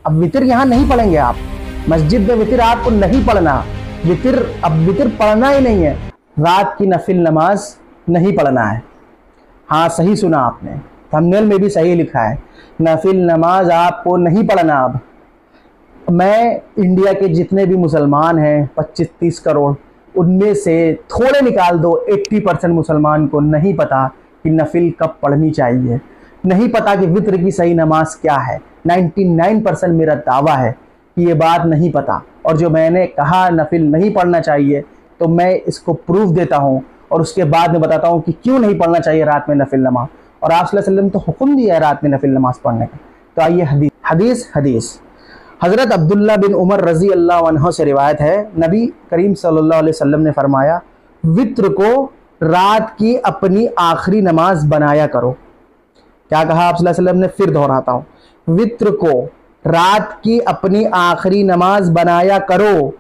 अब वितर यहाँ नहीं पढ़ेंगे आप, मस्जिद में वितर आपको नहीं पढ़ना, वितर पढ़ना ही नहीं है, रात की नफिल नमाज नहीं पढ़ना है। हाँ सही सुना आपने, थंबनेल में भी सही लिखा है, नफिल नमाज आपको नहीं पढ़ना। अब मैं इंडिया के जितने भी मुसलमान हैं 25-30 करोड़, उनमें से थोड़े निकाल दो 80% मुसलमान को नहीं पता कि नफिल कब पढ़नी चाहिए, नहीं पता कि वित्र की सही नमाज क्या है। 99% मेरा दावा है कि ये बात नहीं पता। और जो मैंने कहा नफिल नहीं पढ़ना चाहिए, तो मैं इसको प्रूफ देता हूँ और उसके बाद में बताता हूँ कि क्यों नहीं पढ़ना चाहिए रात में नफिल नमाज। और आप सल्लल्लाहु अलैहि वसल्लम तो हुक्म दिया है रात में नफिल नमाज पढ़ने का। तो आइए हदीस हज़रत अब्दुल्ला बिन उमर रज़ी अल्लाह अन्हु से रिवायत है, नबी करीम सल्लल्लाहु अलैहि वसल्लम ने फरमाया, वित्र को रात की अपनी आखिरी नमाज बनाया करो। क्या कहा आप सल्लल्लाहु अलैहि वसल्लम ने? फिर दोहराता हूँ, वित्र को रात की अपनी आखिरी नमाज बनाया करो।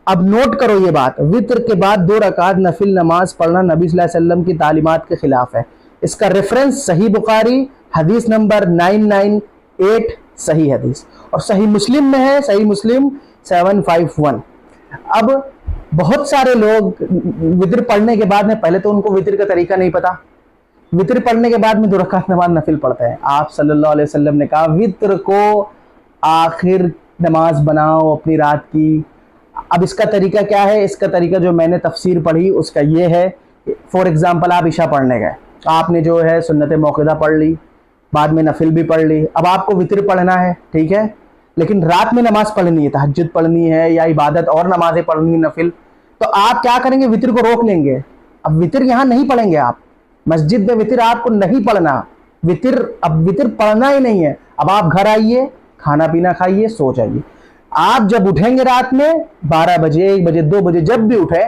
अब नोट करो ये बात, वित्र के बाद 2 रकात नफिल नमाज पढ़ना नबी सल्लल्लाहु अलैहि वसल्लम की तालीमात के खिलाफ है। इसका रेफरेंस सही बुखारी हदीस नंबर 998 सही हदीस, और सही मुस्लिम में है, सही मुस्लिम 751। अब बहुत सारे लोग वित्र पढ़ने के बाद में, पहले तो उनको वित्र का तरीका नहीं पता, वित्र पढ़ने के बाद में 2 रकात नमाज नफिल पढ़ते हैं। आप सल्लल्लाहु अलैहि वसल्लम ने कहा वित्र को आखिर नमाज बनाओ अपनी रात की। अब इसका तरीका क्या है? इसका तरीका जो मैंने तफसीर पढ़ी उसका ये है, फॉर एग्जाम्पल आप इशा पढ़ने गए, आपने जो है सुन्नत मौक़िदा पढ़ ली, बाद में नफिल भी पढ़ ली, अब आपको वित्र पढ़ना है, ठीक है, लेकिन रात में नमाज पढ़नी है, तहज्जुद पढ़नी है या इबादत और नमाजें पढ़नी है नफिल, तो आप क्या करेंगे? वित्र को रोक लेंगे। अब वित्र यहाँ नहीं पढ़ेंगे आप, मस्जिद में वित्र आपको नहीं पढ़ना, अब वित्र पढ़ना ही नहीं है। अब आप घर आइए, खाना पीना खाइए, सो जाइए। आप जब उठेंगे रात में 12 बजे, 1 बजे, 2 बजे, जब भी उठे,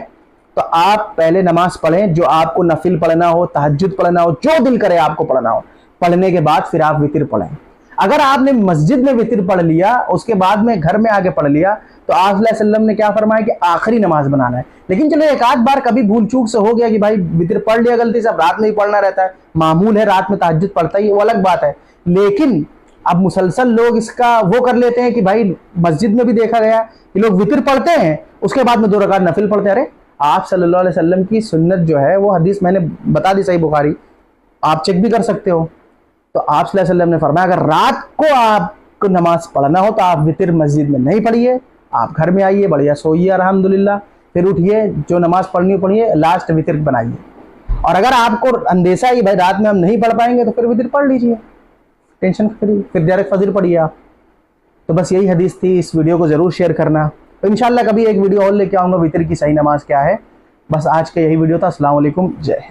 तो आप पहले नमाज पढ़ें, जो आपको नफिल पढ़ना हो, तहज्जुद पढ़ना हो, जो दिल करे आपको पढ़ना हो, पढ़ने के बाद फिर आप वित्र पढ़ें। अगर आपने मस्जिद में वित्र पढ़ लिया, उसके बाद में घर में आके पढ़ लिया, तो आप सल्लल्लाहु अलैहि वसल्लम ने क्या फरमाया कि आखिरी नमाज बनाना है। लेकिन चलो एक आध बार कभी भूल चूक से हो गया कि भाई वित्र पढ़ लिया गलती से, अब रात में ही पढ़ना रहता है, मामूल है, रात में तहज्जुद पढ़ता ही, वो अलग बात है। लेकिन अब मुसलसल लोग इसका वो कर लेते हैं कि भाई मस्जिद में भी देखा गया कि लोग वित्र पढ़ते हैं, उसके बाद में 2 रकात नफिल पढ़ते हैं। अरे आप सल्लल्लाहु अलैहि वसल्लम की सुन्नत जो है वो हदीस मैंने बता दी, सही बुखारी, आप चेक भी कर सकते हो। तो आप सल्लल्लाहु अलैहि वसल्लम ने फरमाया अगर रात को आपको नमाज पढ़ना हो तो आप वित्र मस्जिद में नहीं पढ़िए, आप घर में आइए, बढ़िया सोइए अल्हम्दुलिल्लाह, फिर उठिए, जो नमाज पढ़नी हो पढ़िए, लास्ट वित्र बनाइए। और अगर आपको अंदेशा है भाई रात में हम नहीं पढ़ पाएंगे, तो फिर वित्र पढ़ लीजिए, टेंशन फ्री, फिर डायरेक्ट फजर पढ़िए आप। तो बस यही हदीस थी, इस वीडियो को जरूर शेयर करना। तो इंशाल्लाह कभी एक वीडियो और लेके आऊंगा वित्र की सही नमाज क्या है। बस आज का यही वीडियो था। अस्सलाम वालेकुम, जय हिंद।